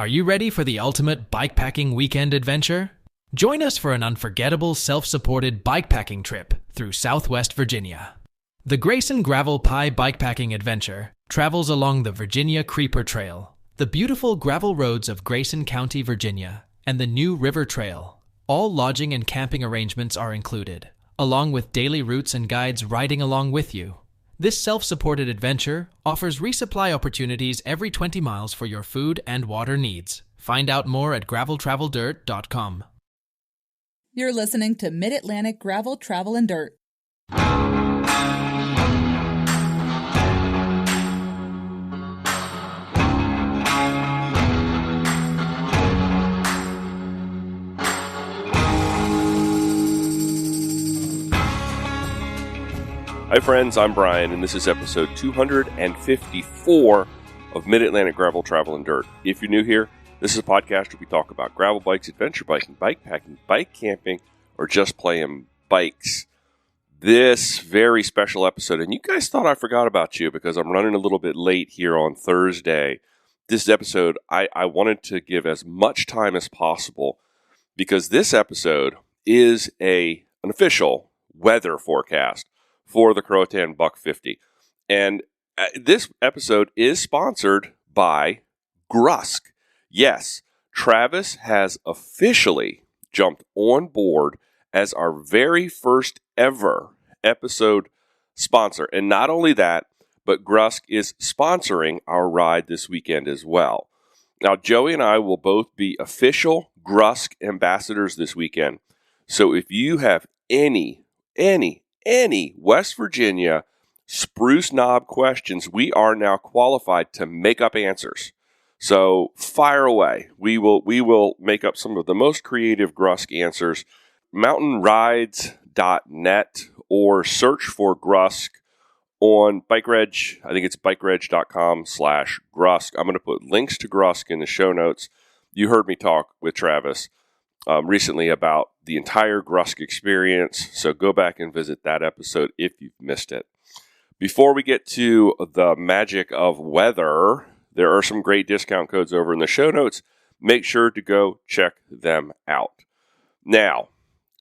Are you ready for the ultimate bikepacking weekend adventure? Join us for an unforgettable self-supported bikepacking trip through Southwest Virginia. The Grayson Gravel Pie Bikepacking Adventure travels along the Virginia Creeper Trail, the beautiful gravel roads of Grayson County, Virginia, and the New River Trail. All lodging and camping arrangements are included, along with daily routes and guides riding along with you. This self-supported adventure offers resupply opportunities every 20 miles for your food and water needs. Find out more at graveltraveldirt.com. You're listening to Mid-Atlantic Gravel, Travel, and Dirt. Hi friends, I'm Brian, and this is episode 254 of Mid-Atlantic Gravel, Travel, and Dirt. If you're new here, this is a podcast where we talk about gravel bikes, adventure biking, bikepacking, bike camping, or just playing bikes. This very special episode, and you guys thought I forgot about you because I'm running a little bit late here on Thursday. This episode, I wanted to give as much time as possible because this episode is an official weather forecast for the Croatan Buck 50. And this episode is sponsored by Grusk. Yes, Travis has officially jumped on board as our very first ever episode sponsor. And not only that, but Grusk is sponsoring our ride this weekend as well. Now, Joey and I will both be official Grusk ambassadors this weekend. So if you have any West Virginia spruce knob questions, we are now qualified to make up answers. So fire away. We will make up some of the most creative Grusk answers. Mountainrides.net or search for Grusk on BikeReg. I think it's bikereg.com/Grusk. I'm going to put links to Grusk in the show notes. You heard me talk with Travis recently about the entire Grusk experience, so go back and visit that episode if you've missed it. Before we get to the magic of weather, there are some great discount codes over in the show notes. Make sure to go check them out. Now,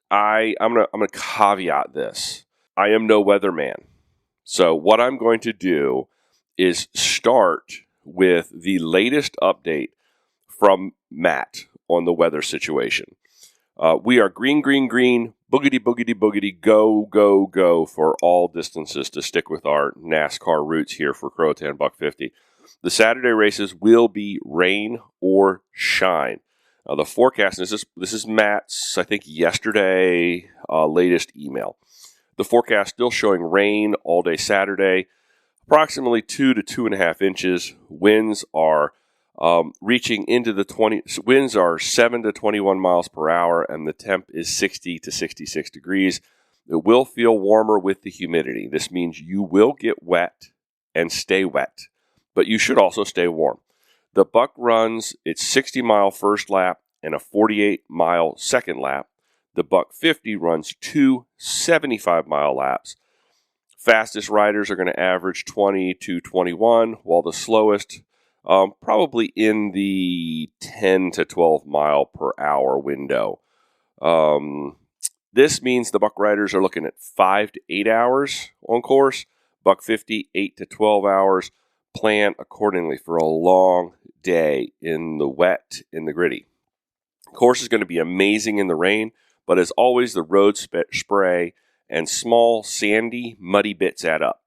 I'm gonna caveat this. I am no weatherman, so what I'm going to do is start with the latest update from Matt on the weather situation. We are green, boogity, boogity, boogity, go for all distances to stick with our NASCAR roots here for Croatan Buck 50. The Saturday races will be rain or shine. The forecast, this is Matt's, I think, yesterday latest email. The forecast still showing rain all day Saturday, approximately 2 to 2.5 inches. Winds are reaching into the 20s. Winds are 7 to 21 miles per hour, and the temp is 60 to 66 degrees. It will feel warmer with the humidity. This means you will get wet and stay wet, but you should also stay warm. The Buck runs its 60-mile first lap and a 48-mile second lap. The Buck 50 runs 2 75-mile laps. Fastest riders are going to average 20 to 21, while the slowest probably in the 10 to 12 mile per hour window. This means the Buck riders are looking at 5 to 8 hours on course. Buck 50, 8 to 12 hours. Plan accordingly for a long day in the wet, in the gritty. Course is going to be amazing in the rain, but as always, the road spray and small, sandy, muddy bits add up.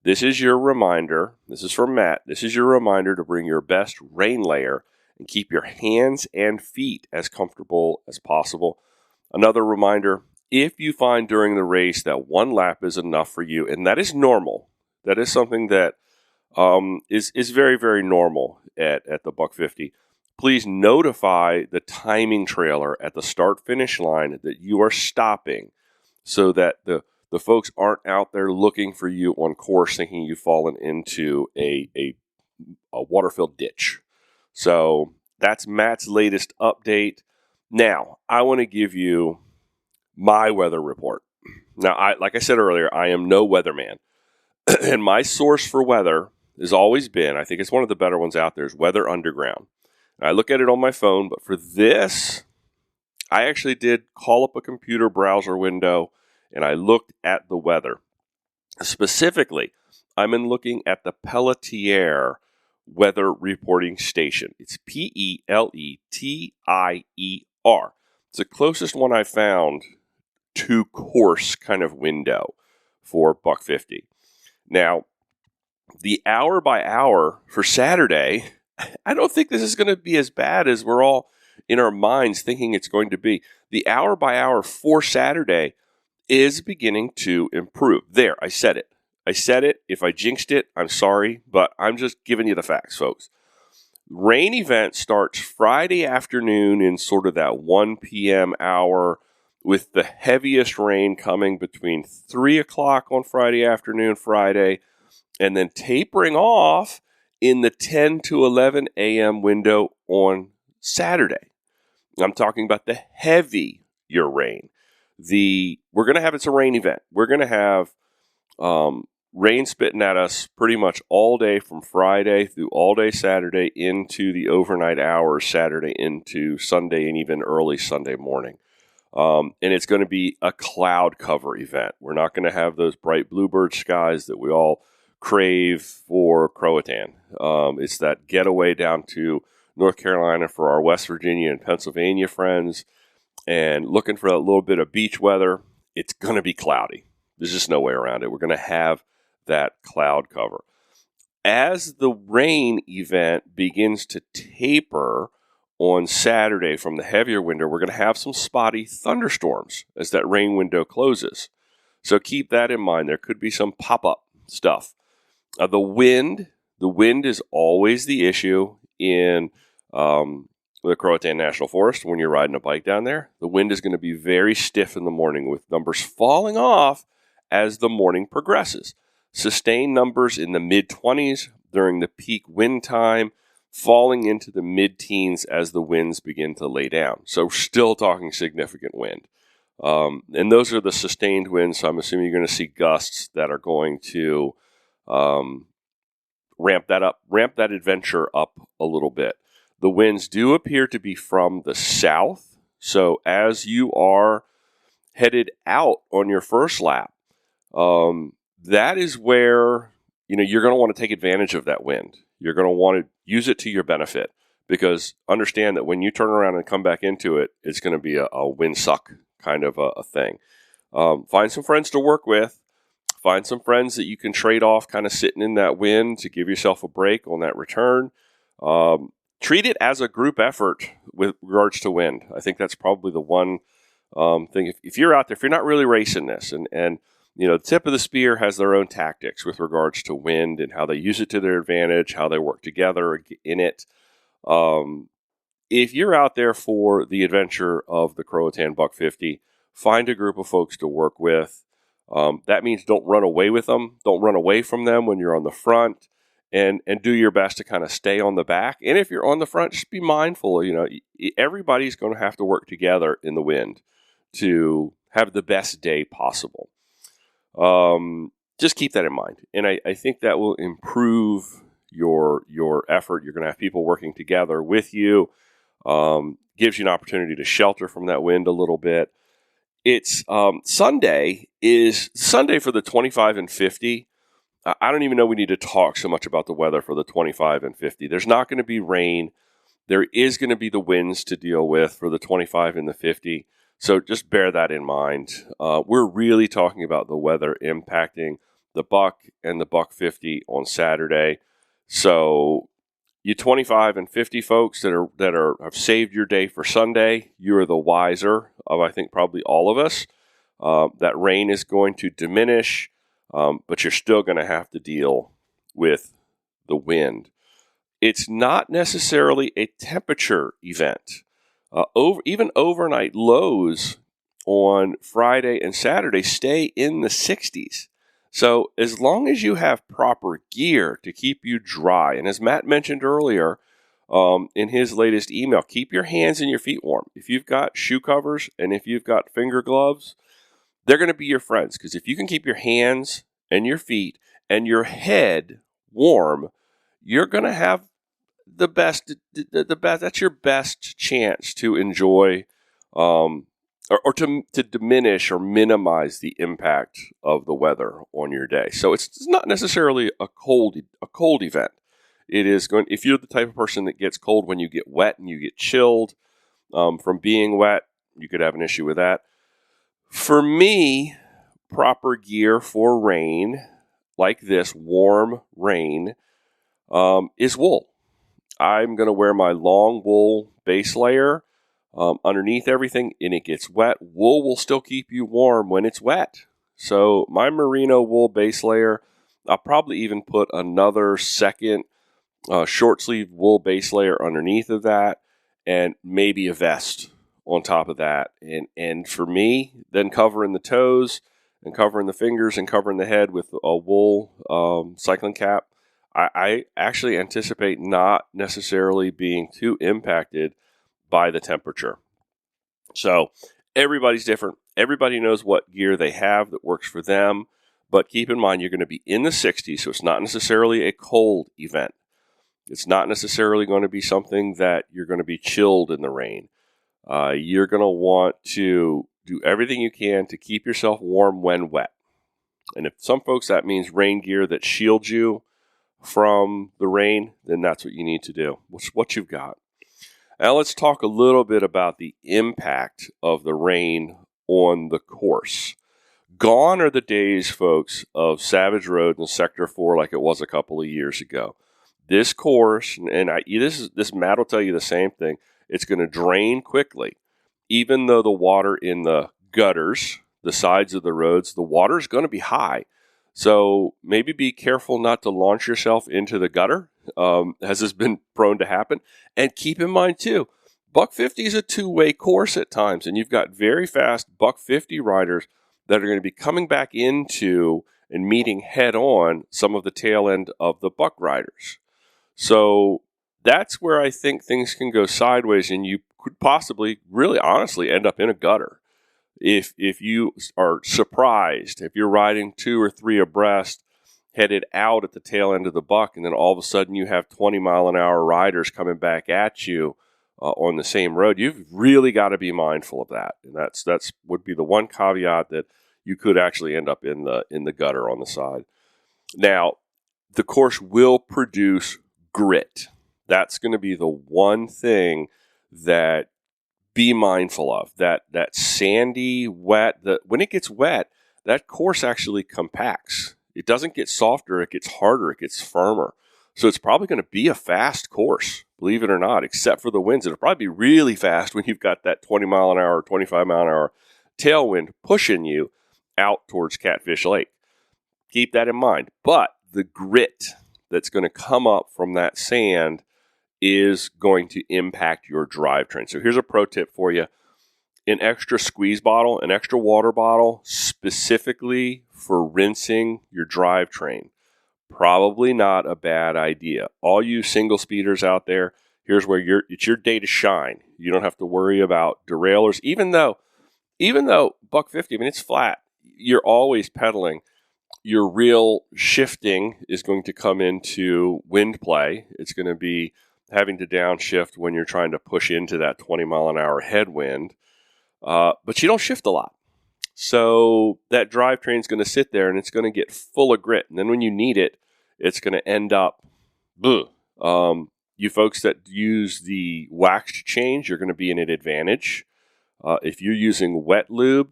This is your reminder. This is from Matt. This is your reminder to bring your best rain layer and keep your hands and feet as comfortable as possible. Another reminder, if you find during the race that one lap is enough for you, and that is normal, that is something that is very, very normal at the Buck 50, please notify the timing trailer at the start-finish line that you are stopping so that the folks aren't out there looking for you on course thinking you've fallen into a water-filled ditch. So that's Matt's latest update. Now, I want to give you my weather report. Now, like I said earlier, I am no weatherman. And my source for weather has always been, I think it's one of the better ones out there, is Weather Underground. I look at it on my phone, but for this, I actually did call up a computer browser window and I looked at the weather. Specifically, I'm looking at the Pelletier Weather Reporting Station. It's Peletier. It's the closest one I found to course kind of window for buck 50. Now, the hour by hour for Saturday, I don't think this is going to be as bad as we're all in our minds thinking it's going to be. The hour by hour for Saturday is beginning to improve. There, I said it. If I jinxed it, I'm sorry, but I'm just giving you the facts, folks. Rain event starts Friday afternoon in sort of that 1 p.m. hour, with the heaviest rain coming between 3 o'clock on Friday afternoon, and then tapering off in the 10 to 11 a.m. window on Saturday. I'm talking about the heavier rain. We're going to have, it's a rain event. We're going to have rain spitting at us pretty much all day from Friday through all day Saturday into the overnight hours Saturday into Sunday and even early Sunday morning. And it's going to be a cloud cover event. We're not going to have those bright bluebird skies that we all crave for Croatan. It's that getaway down to North Carolina for our West Virginia and Pennsylvania friends and looking for a little bit of beach weather. It's going to be cloudy. There's just no way around it. We're going to have that cloud cover. As the rain event begins to taper on Saturday from the heavier window, we're going to have some spotty thunderstorms as that rain window closes. So keep that in mind. There could be some pop-up stuff. The wind is always the issue in the Croatan National Forest when you're riding a bike down there. The wind is going to be very stiff in the morning with numbers falling off as the morning progresses. Sustained numbers in the mid-20s during the peak wind time, falling into the mid-teens as the winds begin to lay down. So still talking significant wind. And those are the sustained winds, so I'm assuming you're going to see gusts that are going to ramp that adventure up a little bit. The winds do appear to be from the south, so as you are headed out on your first lap, that is where you're going to want to take advantage of that wind. You're going to want to use it to your benefit, because understand that when you turn around and come back into it, it's going to be a wind suck kind of a thing. Find some friends to work with. Find some friends that you can trade off kind of sitting in that wind to give yourself a break on that return. Treat it as a group effort with regards to wind. I think that's probably the one thing. If you're out there, if you're not really racing this, and the tip of the spear has their own tactics with regards to wind and how they use it to their advantage, how they work together in it. If you're out there for the adventure of the Croatan Buck 50, find a group of folks to work with. That means don't run away with them. Don't run away from them when you're on the front, and do your best to kind of stay on the back. And if you're on the front, just be mindful. Everybody's going to have to work together in the wind to have the best day possible. Just keep that in mind. And I think that will improve your effort. You're going to have people working together with you. Gives you an opportunity to shelter from that wind a little bit. It's Sunday for the 25 and 50. I don't even know we need to talk so much about the weather for the 25 and 50. There's not going to be rain. There is going to be the winds to deal with for the 25 and the 50. So just bear that in mind. We're really talking about the weather impacting the buck and the buck 50 on Saturday. So you 25 and 50 folks that have saved your day for Sunday, you are the wiser of, I think, probably all of us. That rain is going to diminish, but you're still going to have to deal with the wind. It's not necessarily a temperature event. Even overnight lows on Friday and Saturday stay in the 60s. So as long as you have proper gear to keep you dry, and as Matt mentioned earlier in his latest email, keep your hands and your feet warm. If you've got shoe covers and if you've got finger gloves, they're going to be your friends, because if you can keep your hands and your feet and your head warm, you're going to have the best. That's your best chance to enjoy, or to diminish or minimize the impact of the weather on your day. So it's not necessarily a cold event. It is going. If you're the type of person that gets cold when you get wet and you get chilled from being wet, you could have an issue with that. For me, proper gear for rain, like this warm rain, is wool. I'm going to wear my long wool base layer underneath everything, and it gets wet. Wool will still keep you warm when it's wet. So my merino wool base layer, I'll probably even put another second short sleeve wool base layer underneath of that, and maybe a vest on top of that. And for me, then covering the toes and covering the fingers and covering the head with a wool cycling cap, I actually anticipate not necessarily being too impacted by the temperature. So everybody's different. Everybody knows what gear they have that works for them. But keep in mind, you're going to be in the 60s, so it's not necessarily a cold event. It's not necessarily going to be something that you're going to be chilled in the rain. You're going to want to do everything you can to keep yourself warm when wet. And if some folks, that means rain gear that shields you from the rain, then that's what you need to do. What you've got. Now let's talk a little bit about the impact of the rain on the course. Gone are the days, folks, of Savage Road in Sector 4 like it was a couple of years ago. This course, and this Matt will tell you the same thing, it's going to drain quickly. Even though the water in the gutters, the sides of the roads, the water is going to be high. So maybe be careful not to launch yourself into the gutter, as has been prone to happen. And keep in mind, too, Buck 50 is a two-way course at times, and you've got very fast Buck 50 riders that are going to be coming back into and meeting head-on some of the tail end of the Buck riders. So that's where I think things can go sideways, and you could possibly, really honestly, end up in a gutter. If you are surprised, if you're riding 2 or 3 abreast, headed out at the tail end of the Buck, and then all of a sudden you have 20-mile-an-hour riders coming back at you on the same road, you've really got to be mindful of that. And that's would be the one caveat, that you could actually end up in the gutter on the side. Now, the course will produce grit. That's going to be the one thing that be mindful of. That sandy, wet, when it gets wet, that course actually compacts. It doesn't get softer, it gets harder, it gets firmer. So it's probably going to be a fast course, believe it or not, except for the winds. It'll probably be really fast when you've got that 20-mile-an-hour, 25-mile-an-hour tailwind pushing you out towards Catfish Lake. Keep that in mind. But the grit that's going to come up from that sand is going to impact your drivetrain. So here's a pro tip for you. An extra squeeze bottle, an extra water bottle, specifically for rinsing your drivetrain. Probably not a bad idea. All you single speeders out there, here's where it's your day to shine. You don't have to worry about derailers. Even though Buck 50, I mean, it's flat. You're always pedaling. Your real shifting is going to come into wind play. It's going to be having to downshift when you're trying to push into that 20-mile-an-hour headwind. But you don't shift a lot. So that drivetrain is going to sit there and it's going to get full of grit. And then when you need it, it's going to end up, you folks that use the waxed chains, you're going to be in an advantage. If you're using wet lube,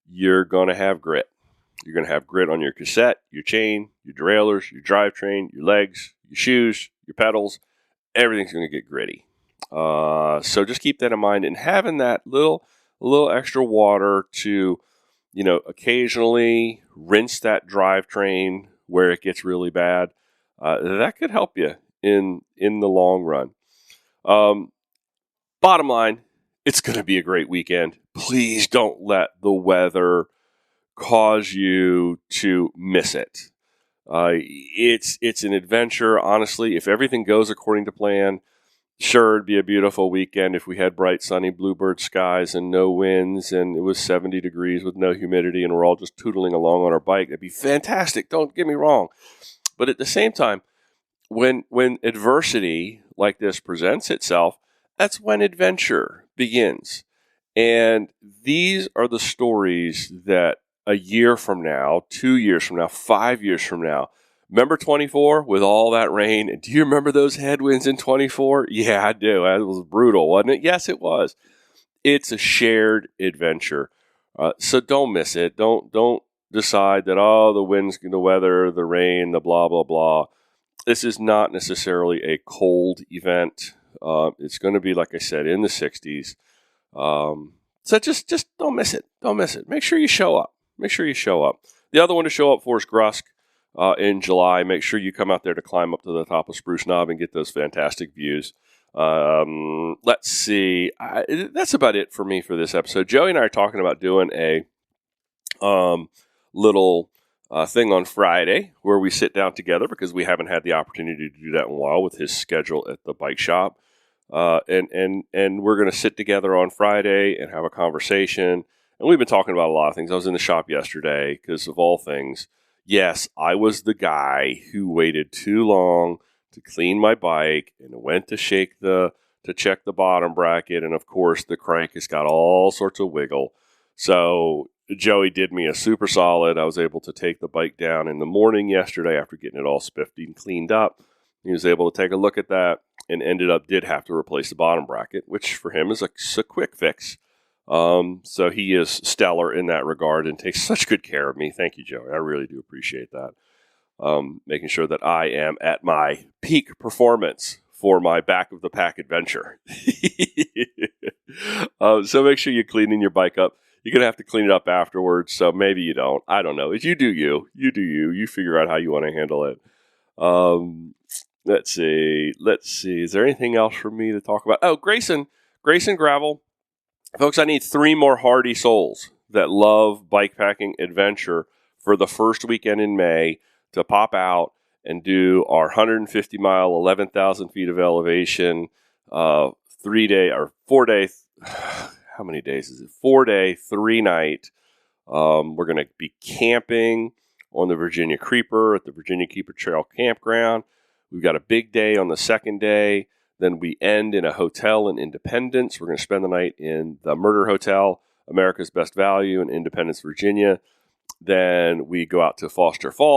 you're going to have grit. You're going to have grit on your cassette, your chain, your derailleurs, your drivetrain, your legs, your shoes, your pedals. Everything's going to get gritty. So just keep that in mind, and having that little extra water to, occasionally rinse that drivetrain where it gets really bad. That could help you in the long run. Bottom line, it's going to be a great weekend. Please don't let the weather cause you to miss it. It's an adventure, honestly. If everything goes according to plan, sure, it'd be a beautiful weekend if we had bright, sunny, bluebird skies and no winds, and it was 70 degrees with no humidity, and we're all just tootling along on our bike. That'd be fantastic. Don't get me wrong. But at the same time, when adversity like this presents itself, that's when adventure begins. And these are the stories that a year from now, 2 years from now, 5 years from now, remember 24 with all that rain? Do you remember those headwinds in 24? Yeah, I do. It was brutal, wasn't it? Yes, it was. It's a shared adventure. So don't miss it. Don't decide that, the winds, the weather, the rain, the blah, blah, blah. This is not necessarily a cold event. It's going to be, like I said, in the 60s. So just don't miss it. Don't miss it. Make sure you show up. Make sure you show up. The other one to show up for is Grusk in July. Make sure you come out there to climb up to the top of Spruce Knob and get those fantastic views. Let's see. That's about it for me for this episode. Joey and I are talking about doing a little thing on Friday where we sit down together because we haven't had the opportunity to do that in a while with his schedule at the bike shop. And we're going to sit together on Friday and have a conversation. And we've been talking about a lot of things. I was in the shop yesterday because of all things. Yes, I was the guy who waited too long to clean my bike and went to check the bottom bracket. And of course, the crank has got all sorts of wiggle. So Joey did me a super solid. I was able to take the bike down in the morning yesterday after getting it all spiffed and cleaned up. He was able to take a look at that and did have to replace the bottom bracket, which for him is a quick fix. So he is stellar in that regard and takes such good care of me. Thank you, Joey. I really do appreciate that. Making sure that I am at my peak performance for my back of the pack adventure. So make sure you're cleaning your bike up. You're going to have to clean it up afterwards, so maybe you don't. I don't know. You do you. You do you. You figure out how you want to handle it. Let's see. Is there anything else for me to talk about? Oh, Grayson Gravel. Folks, I need 3 more hardy souls that love bikepacking adventure for the first weekend in May to pop out and do our 150-mile, 11,000 feet of elevation, 3-day or 4-day. How many days is it? 4-day, 3-night. We're going to be camping on the Virginia Creeper at the Virginia Keeper Trail Campground. We've got a big day on the second day. Then we end in a hotel in Independence. We're going to spend the night in the Murder Hotel, America's Best Value in Independence, Virginia. Then we go out to Foster Falls.